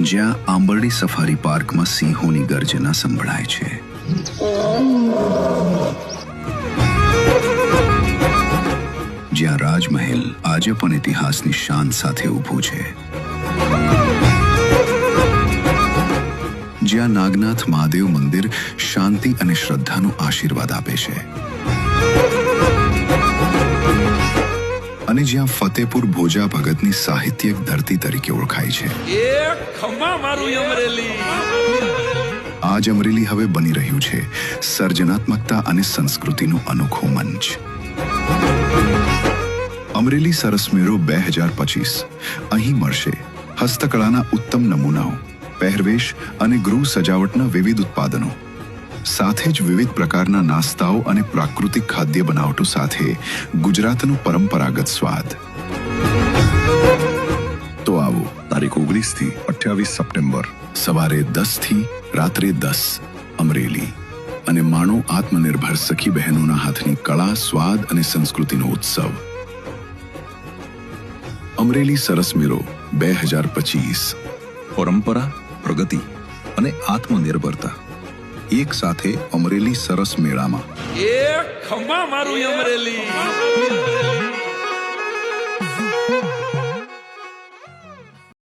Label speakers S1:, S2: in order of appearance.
S1: જ્યાં આંબરડી સફારી પાર્કમાં સિંહોની ગર્જના સંભળાય છે. જ્યાં રાજમહેલ આજે પણ ઇતિહાસની શાન સાથે ઊભું છે. જ્યાં નાગનાથ મહાદેવ મંદિર શાંતિ અને શ્રદ્ધાનો આશીર્વાદ આપે છે. અને જ્યાં ફતેપુર ભોજા ભગતની સાહિત્યિક ધરતી તરીકે ઓળખાય છે. આજ અમરેલી હવે બની રહ્યું છે સર્જનાત્મકતા અને સંસ્કૃતિનું અનોખું મંચ. અમરેલી સરસ મેળો 2025 અહીં મળશે હસ્તકળાના ઉત્તમ નમૂનાઓ, પહેરવેશ અને ગૃહ સજાવટના વિવિધ ઉત્પાદનો, સાથે જ વિવિધ પ્રકારના નાસ્તાઓ અને પ્રાકૃતિક ખાદ્ય બનાવટો સાથે ગુજરાતનો પરંપરાગત સ્વાદ. તો આવો તારીખ 19 થી 28 સપ્ટેમ્બર સવારે 10 થી રાત્રે 10 અમરેલી અને માણો આત્મનિર્ભર સખી બહેનોના હાથની કળા, સ્વાદ અને સંસ્કૃતિનો ઉત્સવ. અમરેલી સરસ મેળો 2025.
S2: પરંપરા, પ્રગતિ અને આત્મનિર્ભરતા એક સાથે અમરેલી સરસ મેળામાં.
S3: અમરેલી